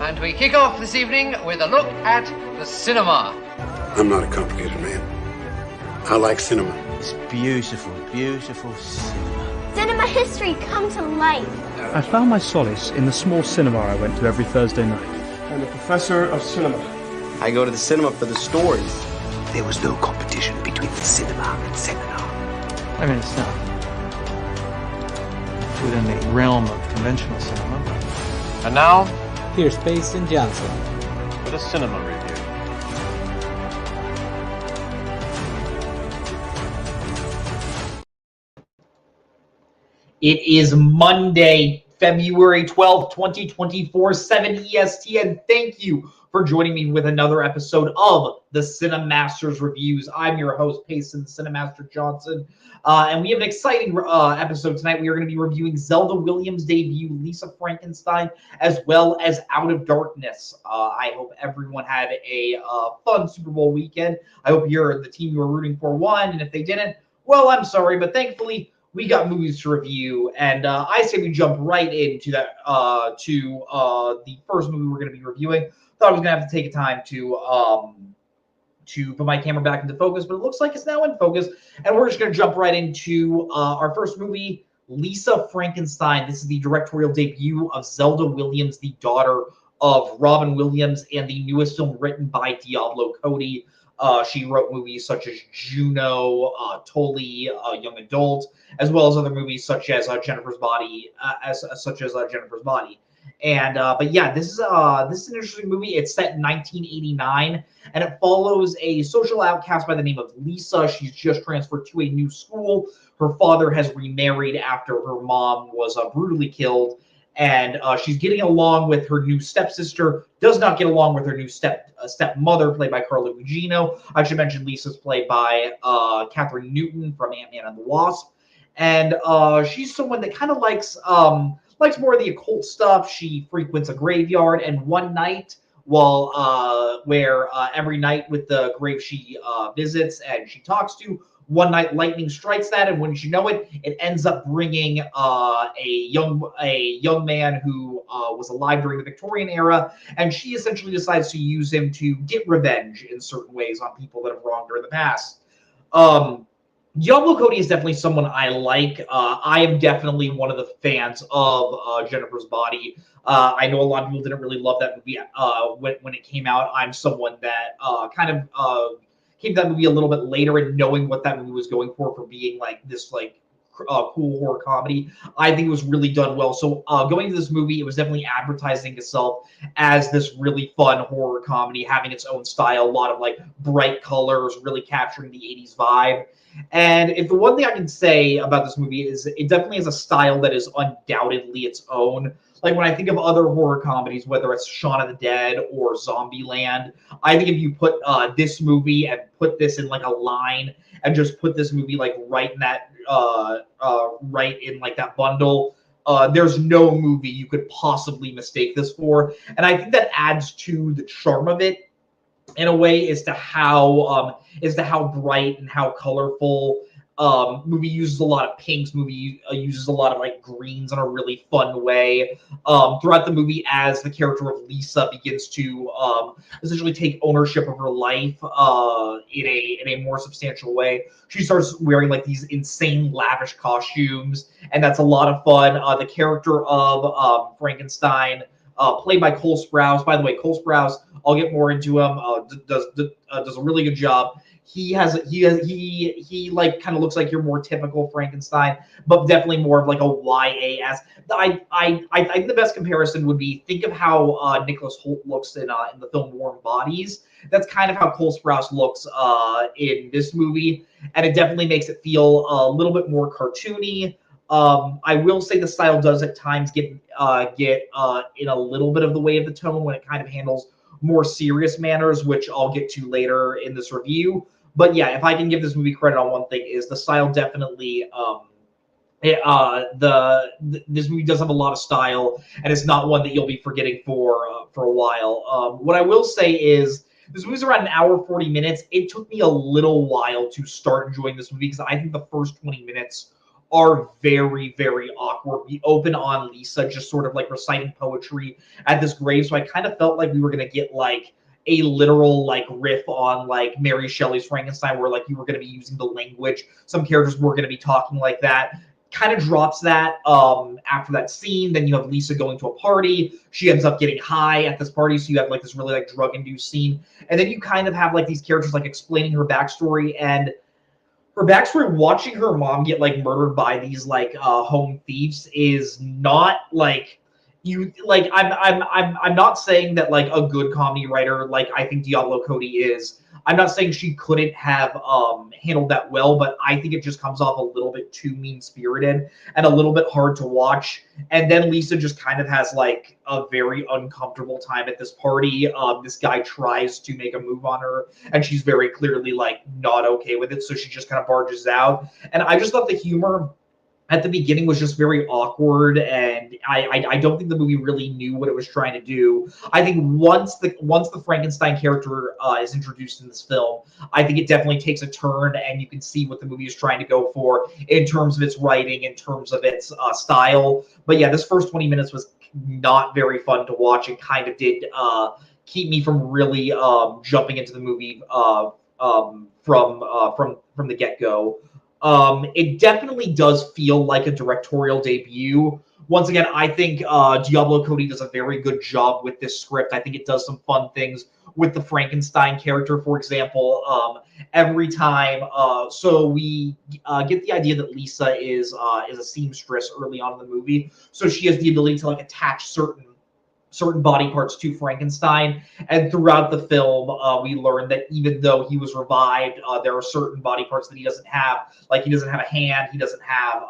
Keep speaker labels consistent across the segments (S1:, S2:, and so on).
S1: And we kick off this evening with a look at the cinema.
S2: I'm not a complicated man. I like cinema.
S3: It's beautiful, beautiful cinema.
S4: Cinema history come to life.
S5: I found my solace in the small cinema I went to every Thursday night.
S6: I'm a professor of cinema.
S3: I go to the cinema for the stories.
S2: There was no competition between the cinema and seminar.
S7: I mean, it's not within the realm of conventional cinema.
S1: And now,
S8: here's Pace and Johnson
S1: with a cinema review.
S9: It is Monday, February 12th, 2024, 7 EST, and thank you for joining me with another episode of the Cinemasters Reviews. I'm your host, Payson Cinemaster Johnson, and we have an exciting episode tonight. We are going to be reviewing Zelda Williams' debut, Lisa Frankenstein, as well as Out of Darkness. I hope everyone had a fun Super Bowl weekend. I hope the team you were rooting for won, and if they didn't, well, I'm sorry, but thankfully, we got movies to review, and I say we jump right into that to the first movie we're going to be reviewing. Thought I was going to have to take time to put my camera back into focus, but it looks like it's now in focus, and we're just going to jump right into our first movie, Lisa Frankenstein. This is the directorial debut of Zelda Williams, the daughter of Robin Williams, and the newest film written by Diablo Cody. She wrote movies such as Juno, Tully, Young Adult, as well as other movies such as Jennifer's Body, Jennifer's Body. And but yeah, this is an interesting movie. It's set in 1989, and it follows a social outcast by the name of Lisa. She's just transferred to a new school. Her father has remarried after her mom was brutally killed. And she's getting along with her new stepsister, does not get along with her new stepmother, played by Carla Gugino. I should mention Lisa's played by Catherine Newton from Ant-Man and the Wasp. And she's someone that kind of likes more of the occult stuff. She frequents a graveyard, and one night, every night with the grave she visits and she talks to, one night lightning strikes that, and wouldn't you know it, it ends up bringing a young man who was alive during the Victorian era, and she essentially decides to use him to get revenge in certain ways on people that have wronged her in the past. Diablo Cody is definitely someone I like. I am definitely one of the fans of Jennifer's Body. I know a lot of people didn't really love that movie when it came out. I'm someone that came to that movie a little bit later, and knowing what that movie was going for being like this cool horror comedy, I think it was really done well. So going to this movie, it was definitely advertising itself as this really fun horror comedy, having its own style, a lot of bright colors, really capturing the 80s vibe. And if the one thing I can say about this movie is it definitely has a style that is undoubtedly its own. Like when I think of other horror comedies, whether it's Shaun of the Dead or Zombieland, I think if you put this movie and put this in a line and just put this movie right in that that bundle, there's no movie you could possibly mistake this for. And I think that adds to the charm of it in a way as to how bright and how colorful. Movie uses a lot of pinks. Movie uses a lot of greens in a really fun way. Throughout the movie, as the character of Lisa begins to essentially take ownership of her life in a more substantial way, she starts wearing these insane lavish costumes, and that's a lot of fun. The character of Frankenstein, played by Cole Sprouse. By the way, Cole Sprouse, I'll get more into him. Does a really good job. He kind of looks like your more typical Frankenstein, but definitely more of a YA. I think the best comparison would be, think of how Nicholas Hoult looks in the film Warm Bodies. That's kind of how Cole Sprouse looks in this movie, and it definitely makes it feel a little bit more cartoony. I will say the style does at times get in a little bit of the way of the tone when it kind of handles more serious manners, which I'll get to later in this review. But yeah, if I can give this movie credit on one thing, is the style definitely. This movie does have a lot of style, and it's not one that you'll be forgetting for a while. What I will say is, this movie's around an hour 40 minutes. It took me a little while to start enjoying this movie because I think the first 20 minutes are very, very awkward. We open on Lisa just sort of like reciting poetry at this grave, so I kind of felt like we were going to get like a literal like riff on like Mary Shelley's Frankenstein, where like you were going to be using the language. Some characters were going to be talking like that. Kind of drops that after that scene. Then you have Lisa going to a party. She ends up getting high at this party, so you have like this really like drug-induced scene. And then you kind of have like these characters like explaining her backstory, and her backstory, watching her mom get like murdered by these like home thieves, is not like you like. I'm not saying that like a good comedy writer like I think Diablo Cody is. I'm not saying she couldn't have handled that well, but I think it just comes off a little bit too mean-spirited and a little bit hard to watch. And then Lisa just kind of has like a very uncomfortable time at this party. This guy tries to make a move on her, and she's very clearly like not okay with it, so she just kind of barges out. And I just thought the humor at the beginning was just very awkward, and I don't think the movie really knew what it was trying to do. I think once the Frankenstein character is introduced in this film, I think it definitely takes a turn, and you can see what the movie is trying to go for in terms of its writing, in terms of its style. But yeah, this first 20 minutes was not very fun to watch, and kind of did keep me from really jumping into the movie from the get-go. It definitely does feel like a directorial debut. Once again, I think Diablo Cody does a very good job with this script. I think it does some fun things with the Frankenstein character, for example. Every time, so we get the idea that Lisa is a seamstress early on in the movie, so she has the ability to like attach certain body parts to Frankenstein. And throughout the film, we learn that even though he was revived, there are certain body parts that he doesn't have. Like he doesn't have a hand, he doesn't have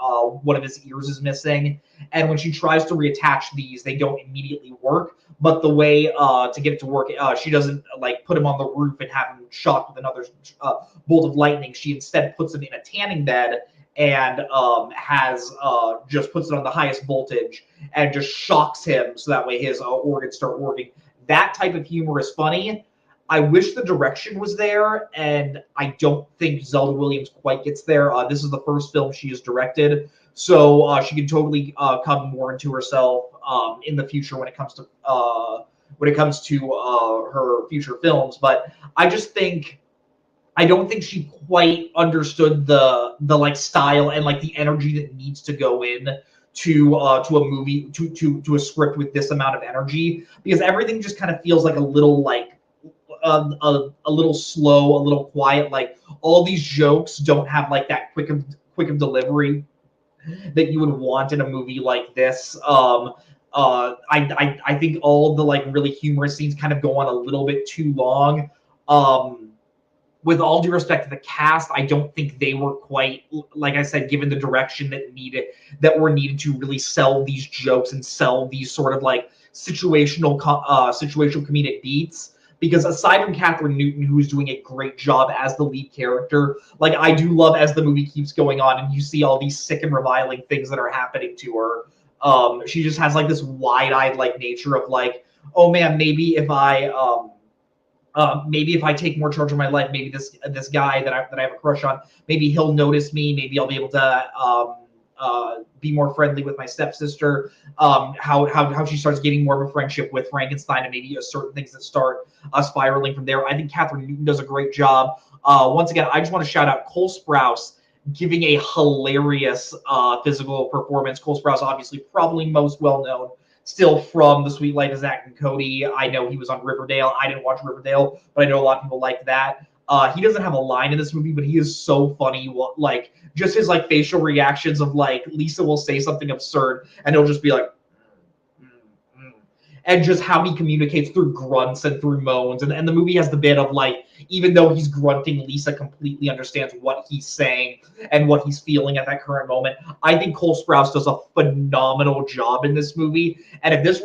S9: one of his ears is missing. And when she tries to reattach these, they don't immediately work. But the way to get it to work, she doesn't like put him on the roof and have him shocked with another bolt of lightning. She instead puts him in a tanning bed and just puts it on the highest voltage and just shocks him, so that way his organs start working. That type of humor is funny. I wish the direction was there, and I don't think Zelda Williams quite gets there. This is the first film she has directed, so she can totally come more into herself in the future when it comes to her future films. But I just think I don't think she quite understood the like style and like the energy that needs to go in to a movie, to a script with this amount of energy, because everything just kind of feels like a little like a little slow, a little quiet. Like all these jokes don't have like that quick of delivery that you would want in a movie like this. I think all the like really humorous scenes kind of go on a little bit too long. With all due respect to the cast, I don't think they were quite, like I said, given the direction that were needed to really sell these jokes and sell these sort of like situational comedic beats. Because aside from Catherine Newton, who's doing a great job as the lead character, like I do love as the movie keeps going on and you see all these sick and reviling things that are happening to her. She just has like this wide-eyed like nature of like, oh man, maybe if I take more charge of my life, maybe this guy that I have a crush on, maybe he'll notice me. Maybe I'll be able to be more friendly with my stepsister. How she starts getting more of a friendship with Frankenstein, and maybe certain things that start spiraling from there. I think Catherine Newton does a great job. Once again, I just want to shout out Cole Sprouse giving a hilarious physical performance. Cole Sprouse, obviously, probably most well known still from The Sweet Life of Zack and Cody. I know he was on Riverdale. I didn't watch Riverdale, but I know a lot of people like that. He doesn't have a line in this movie, but he is so funny. Like just his like facial reactions of like Lisa will say something absurd and he'll just be like, and just how he communicates through grunts and through moans. And the movie has the bit of like, even though he's grunting, Lisa completely understands what he's saying and what he's feeling at that current moment. I think Cole Sprouse does a phenomenal job in this movie. And if this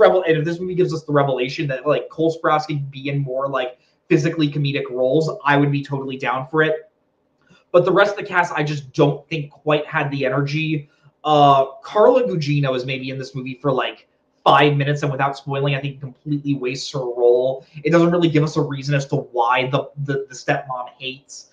S9: movie gives us the revelation that like Cole Sprouse can be in more like physically comedic roles, I would be totally down for it. But the rest of the cast, I just don't think quite had the energy. Carla Gugino is maybe in this movie for like 5 minutes, and without spoiling, I think it completely wastes her role. It doesn't really give us a reason as to why the stepmom hates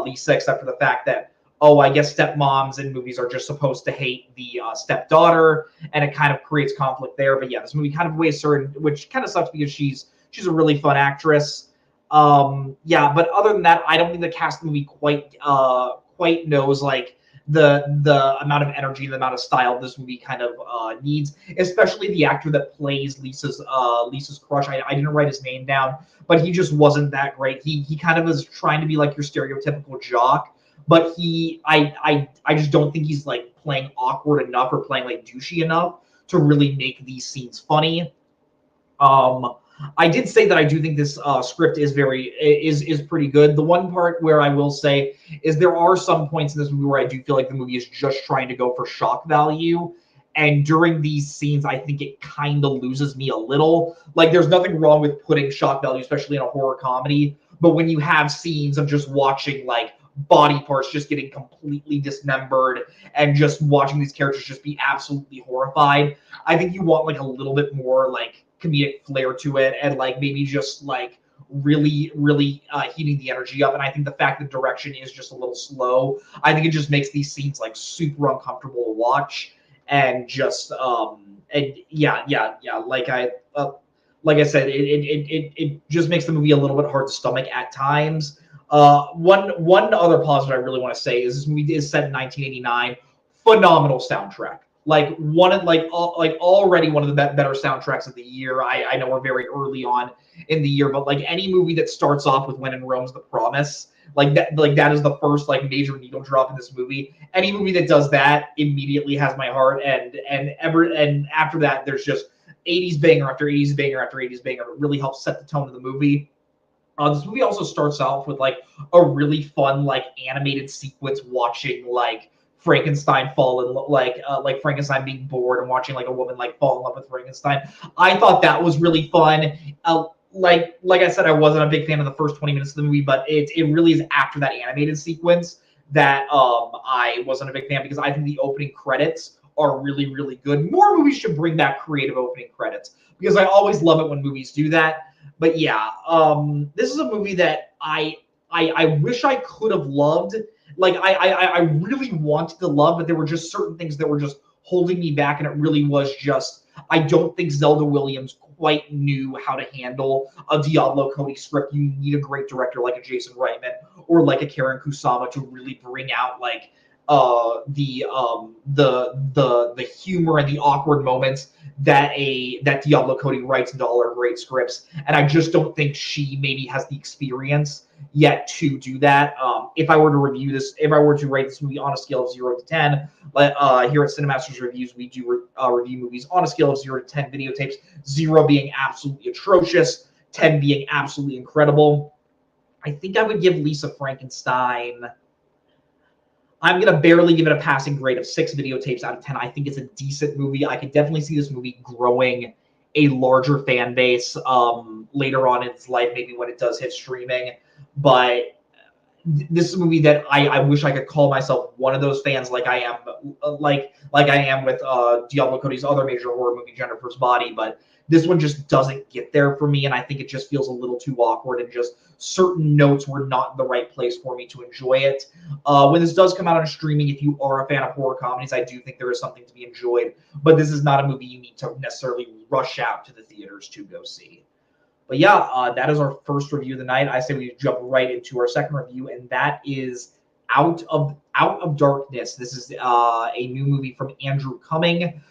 S9: Lisa, except for the fact that oh, I guess stepmoms in movies are just supposed to hate the stepdaughter, and it kind of creates conflict there. But yeah, this movie kind of wastes her, which kind of sucks because she's a really fun actress. Yeah, but other than that, I don't think the cast of the movie quite knows like the amount of energy and the amount of style this movie kind of needs, especially the actor that plays Lisa's crush. I didn't write his name down, but he just wasn't that great. He kind of is trying to be like your stereotypical jock, but I just don't think he's like playing awkward enough or playing like douchey enough to really make these scenes funny. I did say that I do think this script is pretty good. The one part where I will say is there are some points in this movie where I do feel like the movie is just trying to go for shock value. And during these scenes, I think it kind of loses me a little. Like, there's nothing wrong with putting shock value, especially in a horror comedy. But when you have scenes of just watching, like, body parts just getting completely dismembered and just watching these characters just be absolutely horrified, I think you want, like, a little bit more, like, comedic flair to it, and like maybe just like really heating the energy up. And I think the fact that direction is just a little slow, I think it just makes these scenes like super uncomfortable to watch, and just and yeah like I said, it just makes the movie a little bit hard to stomach at times. One other positive I really want to say is this movie is set in 1989. Phenomenal soundtrack. Like already one of the better soundtracks of the year. I know we're very early on in the year, but like any movie that starts off with "When in Rome's the Promise," like that is the first like major needle drop in this movie. Any movie that does that immediately has my heart, and after that there's just 80s banger after 80s banger after 80s banger. It really helps set the tone of the movie. This movie also starts off with like a really fun like animated sequence watching like Frankenstein fall in like Frankenstein being bored and watching like a woman like fall in love with Frankenstein. I thought that was really fun. Like I said, I wasn't a big fan of the first 20 minutes of the movie, but it really is after that animated sequence that I wasn't a big fan, because I think the opening credits are really good. More movies should bring back creative opening credits, because I always love it when movies do that. But yeah, this is a movie that I wish I could have loved. Like I really wanted to love, but there were just certain things that were just holding me back, and it really was just, I don't think Zelda Williams quite knew how to handle a Diablo Cody script. You need a great director like a Jason Reitman or like a Karen Kusama to really bring out like the humor and the awkward moments that Diablo Cody writes into all her great scripts. And I just don't think she maybe has the experience yet to do that. If I were to review this, if I were to rate this movie on a scale of 0 to 10, here at Cinemasters Reviews, we do review movies on a scale of 0 to 10 videotapes, 0 being absolutely atrocious, 10 being absolutely incredible. I think I would give Lisa Frankenstein, I'm going to barely give it a passing grade of 6 videotapes out of 10. I think it's a decent movie. I could definitely see this movie growing a larger fan base later on in its life, maybe when it does hit streaming. But this is a movie that I wish I could call myself one of those fans, like I am, like I am with Diablo Cody's other major horror movie, Jennifer's Body. But this one just doesn't get there for me, and I think it just feels a little too awkward, and just certain notes were not in the right place for me to enjoy it. When this does come out on streaming, if you are a fan of horror comedies, I do think there is something to be enjoyed, but this is not a movie you need to necessarily rush out to the theaters to go see. But yeah, that is our first review of the night. I say we jump right into our second review, and that is Out of Darkness. This is a new movie from Andrew Cumming.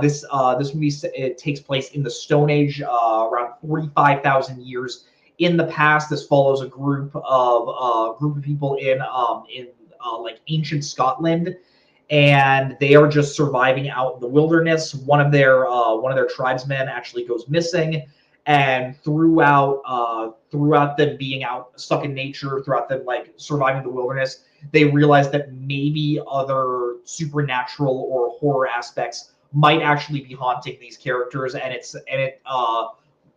S9: This movie, it takes place in the Stone Age, around 45,000 years in the past. This follows a group of people in like ancient Scotland, and they are just surviving out in the wilderness. One of their tribesmen actually goes missing. And throughout them being out stuck in nature, throughout them like surviving the wilderness, they realize that maybe other supernatural or horror aspects might actually be haunting these characters, and it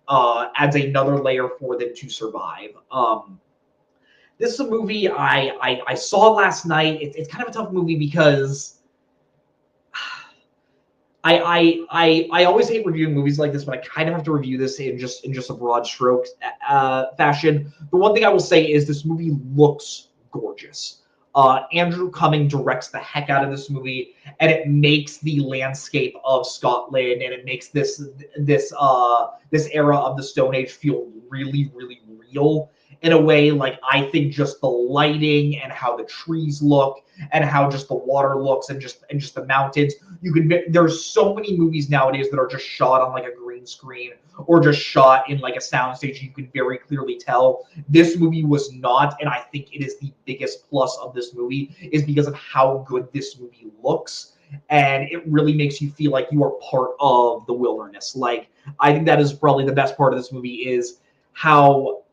S9: adds another layer for them to survive. This is a movie I saw last night. It's kind of a tough movie because I always hate reviewing movies like this, but I kind of have to review this in just a broad strokes fashion. The one thing I will say is this movie looks gorgeous. Andrew Cumming directs the heck out of this movie, and it makes the landscape of Scotland and it makes this era of the Stone Age feel really, really real in a way. Like, I think just the lighting and how the trees look and how just the water looks and just the mountains. There's so many movies nowadays that are just shot on like a green screen or just shot in like a soundstage. You can very clearly tell. This movie was not, and I think it is the biggest plus of this movie is because of how good this movie looks. And it really makes you feel like you are part of the wilderness. Like, I think that is probably the best part of this movie is how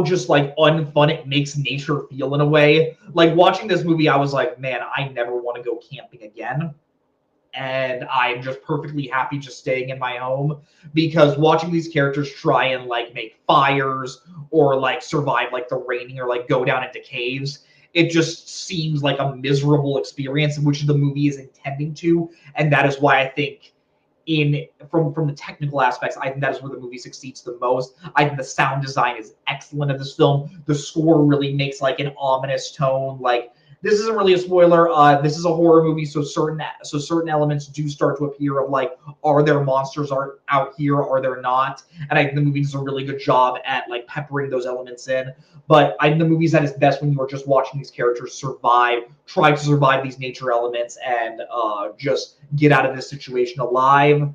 S9: just like unfun it makes nature feel in a way. Like, watching this movie, I was like, man, I never want to go camping again. And I'm just perfectly happy just staying in my home, because watching these characters try and like make fires or like survive like the raining or like go down into caves, it just seems like a miserable experience, which the movie is intending to. And that is why I think from the technical aspects, I think that is where the movie succeeds the most. I think the sound design is excellent in this film. The score really makes like an ominous tone. Like, this isn't really a spoiler. This is a horror movie, so certain elements do start to appear of like, are there monsters out here? Are there not? And I think the movie does a really good job at like peppering those elements in. But I think the movie's at its best when you are just watching these characters try to survive these nature elements and just get out of this situation alive.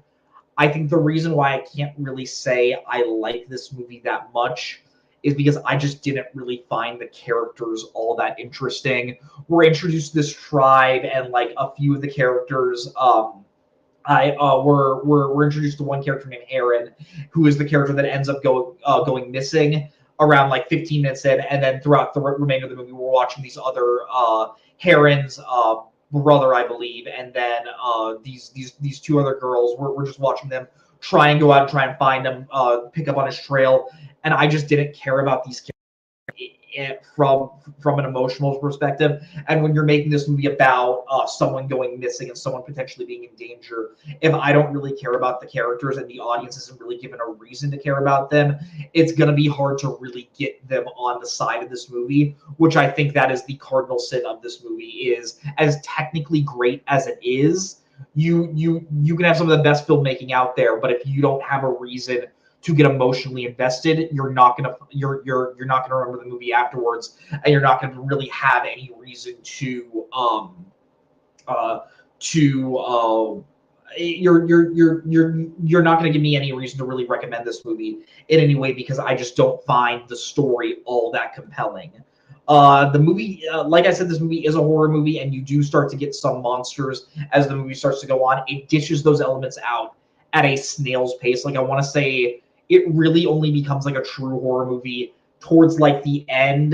S9: I think the reason why I can't really say I like this movie that much is because I just didn't really find the characters all that interesting. We're introduced to this tribe, and like a few of the characters, we're introduced to one character named Aaron, who is the character that ends up going missing around like 15 minutes in, and then throughout the remainder of the movie, we're watching these other Heron's brother, I believe, and then these two other girls. We're just watching them try and go out and try and find him, pick up on his trail. And I just didn't care about these characters from an emotional perspective. And when you're making this movie about someone going missing and someone potentially being in danger, if I don't really care about the characters and the audience isn't really given a reason to care about them, it's going to be hard to really get them on the side of this movie, which I think that is the cardinal sin of this movie. Is as technically great as it is, you can have some of the best filmmaking out there, but if you don't have a reason to get emotionally invested, you're not gonna remember the movie afterwards, and you're not gonna really have any reason to you're not gonna give me any reason to really recommend this movie in any way, because I just don't find the story all that compelling. The movie, like I said, this movie is a horror movie, and you do start to get some monsters as the movie starts to go on. It dishes those elements out at a snail's pace. Like, I want to say, it really only becomes like a true horror movie towards like the end,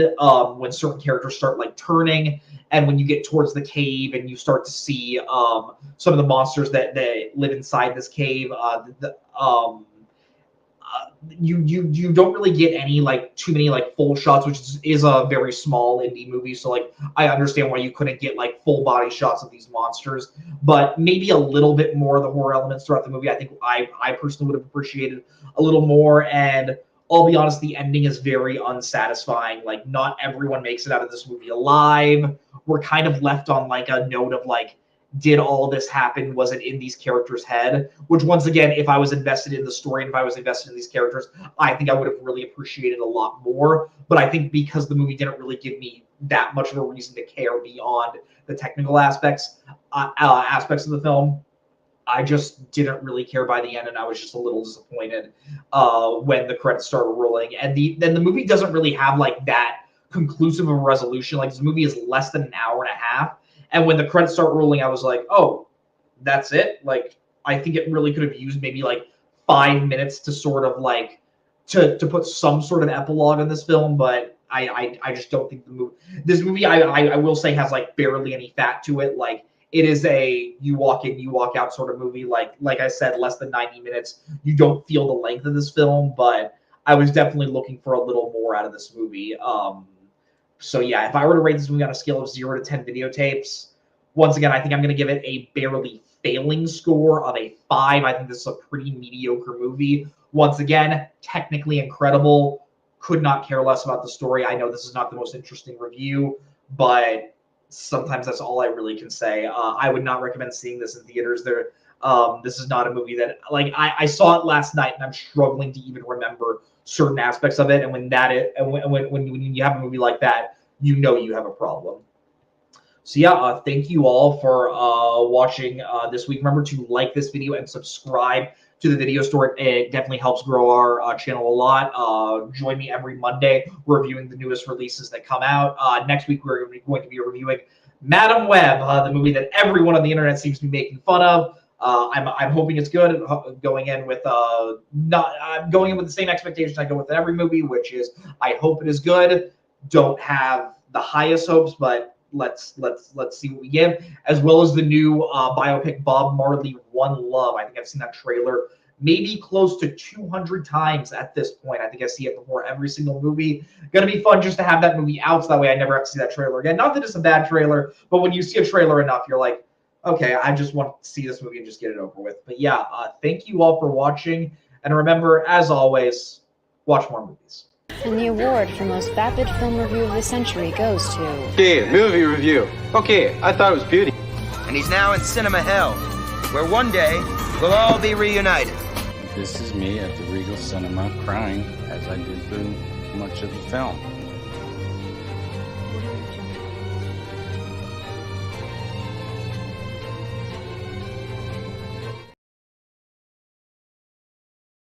S9: when certain characters start like turning, and when you get towards the cave and you start to see some of the monsters that live inside this cave. You don't really get any like too many like full shots, which is a very small indie movie. So like, I understand why you couldn't get like full body shots of these monsters, but maybe a little bit more of the horror elements throughout the movie. I think I personally would have appreciated a little more. And I'll be honest, the ending is very unsatisfying. Like, not everyone makes it out of this movie alive. We're kind of left on like a note of like, did all this happen? Was it in these characters' head? Which, once again, if I was invested in the story and if I was invested in these characters, I think I would have really appreciated a lot more. But I think because the movie didn't really give me that much of a reason to care beyond the technical aspects of the film, I just didn't really care by the end, and I was just a little disappointed when the credits started rolling. And then the movie doesn't really have like that conclusive of a resolution. Like, this movie is less than an hour and a half. And when the credits start rolling, I was like, oh, that's it? Like, I think it really could have used maybe like 5 minutes to sort of like, to put some sort of epilogue on this film. But I just don't think this movie, I will say, has like barely any fat to it. Like, it is a you walk in, you walk out sort of movie. Like I said, less than 90 minutes. You don't feel the length of this film, but I was definitely looking for a little more out of this movie. So yeah, if I were to rate this movie on a scale of 0 to 10 videotapes, once again, I think I'm going to give it a barely failing score of a 5. I think this is a pretty mediocre movie. Once again, technically incredible. Could not care less about the story. I know this is not the most interesting review, but sometimes that's all I really can say. I would not recommend seeing this in theaters. This is not a movie that, like, I saw it last night and I'm struggling to even remember certain aspects of it. And when you have a movie like that, you know you have a problem. So yeah, thank you all for watching this week. Remember to like this video and subscribe to the video store. It definitely helps grow our channel a lot. Join me every Monday reviewing the newest releases that come out. Next week, we're going to be reviewing Madam Web, the movie that everyone on the internet seems to be making fun of. I'm hoping it's good. Going in with I'm going in with the same expectations I go with every movie, which is I hope it is good. Don't have the highest hopes, but let's see what we get, as well as the new biopic Bob Marley, One Love. I think I've seen that trailer maybe close to 200 times at this point. I think I see it before every single movie. Gonna be fun just to have that movie out, so that way I never have to see that trailer again. Not that it's a bad trailer, but when you see a trailer enough, you're like, okay, I just want to see this movie and just get it over with. But yeah, thank you all for watching, and remember, as always, watch more movies.
S10: And the award for most vapid film review of the century goes to...
S3: Okay, movie review. Okay, I thought it was beauty.
S11: And he's now in cinema hell, where one day we'll all be reunited.
S12: This is me at the Regal Cinema crying as I did through much of the film.